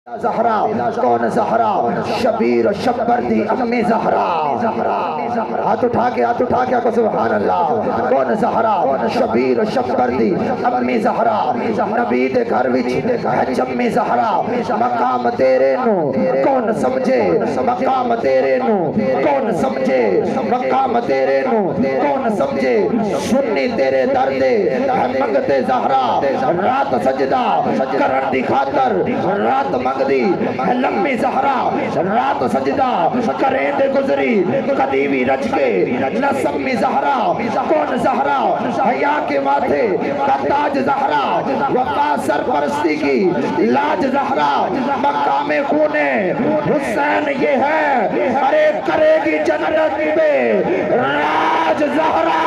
ज़हरा कौन ज़हरा शबीर शब्बर दी अम्मी ज़हरा हाथ उठा के को सुभान अल्लाह कौन ज़हरा शबीर शब्बर दी अम्मी ज़हरा नबी दे घर विच जम्मी ज़हरा मकाम तेरे नु कौन समझे मकाम तेरे नु कौन समझे मकाम तेरे नु कौन समझे सुन्नी तेरे दर्दे मंगते ज़हरा रात सजदा करन दी खातर रात मंगदी लम्बी ज़हरा रात सजदा करे ते गुजरी कदी भी रज के न सम्मी ज़हरा कौन ज़हरा हया के माथे का ताज ज़हरा वफा सरपरस्ती की लाज ज़हरा मकामे खूने हुसैन ये है अरे करेगी जन्नत में राज ज़हरा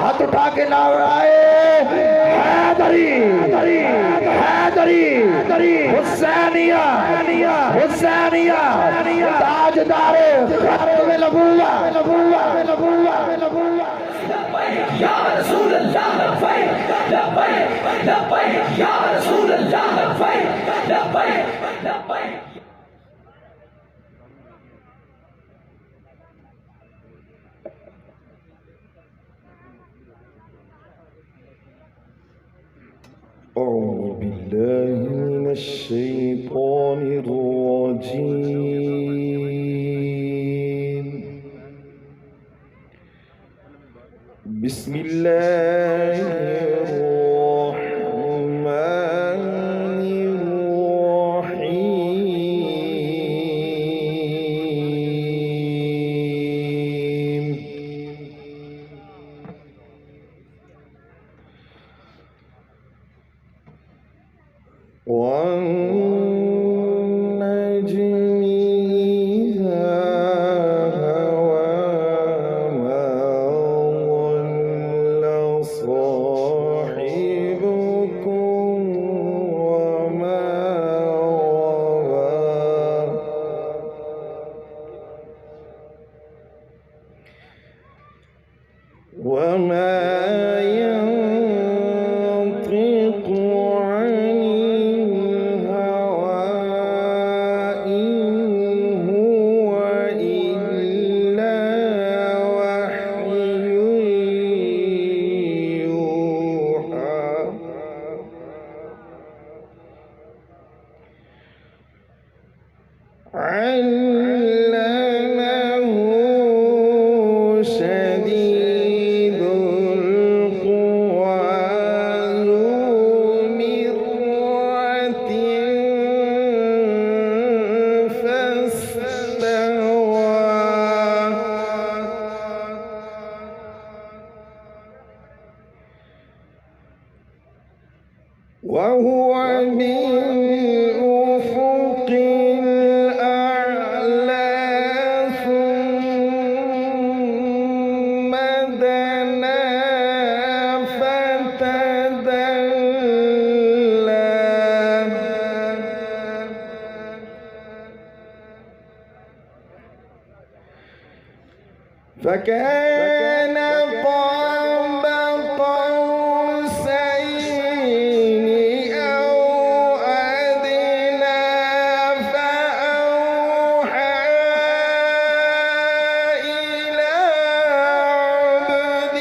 हाथ उठा के नाराए हैदरी हैदरी हुसैनिया हुसैनिया ताजदारे खत्म नबुव्वा या रसूल अल्लाह लब्बैक लब्बैक लब्बैक या रसूल अल्लाह लब्बैक लब्बैक लब्बैक أعوذ بالله من الشيطان الرجيم بسم الله الرحمن الرحيم والنجم إذا هوى ما ضل صاحبكم وما غوى وما ينطق عن الهوى إن هو إلا وحي يوحى علمه شديد القوى ذو مرة فاستوى وهو بالأفق الأعلى ثم دنا فتدلى فكان قاب قوسين أو أدنى فأوحى إلى عبده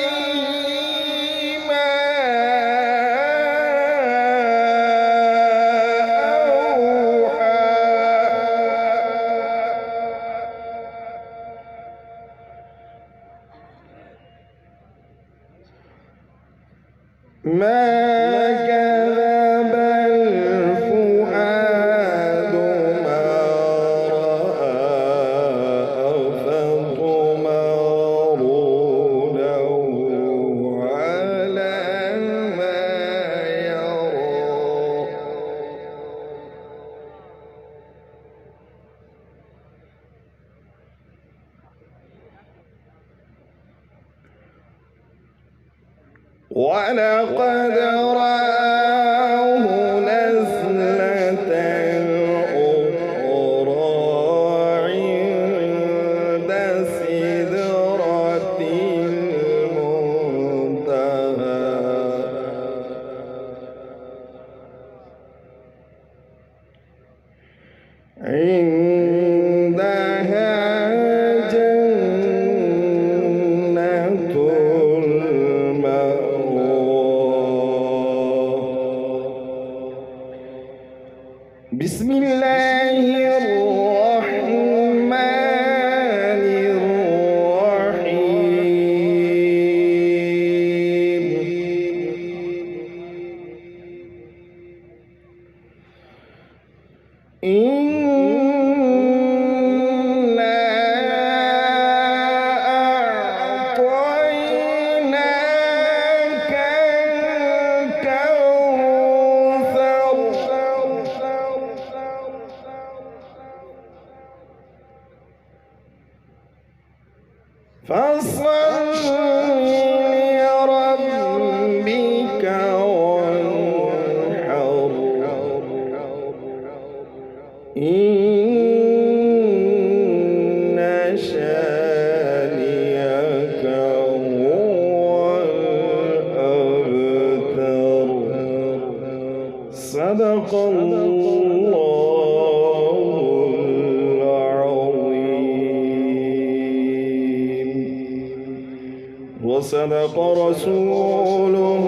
ما ما كذب الفؤاد ما رأى أفتمارونه على ما يرى ولقد رآه نزلة أخرى عند سدرة المنتهى عندها جنة المأوى. بسم الله الرحمن الرحيم. إنا أعطيناك الكوثر فصل لربك وانحر إن شانئك هو الأبتر. صدق الله العظيم وصدق رسوله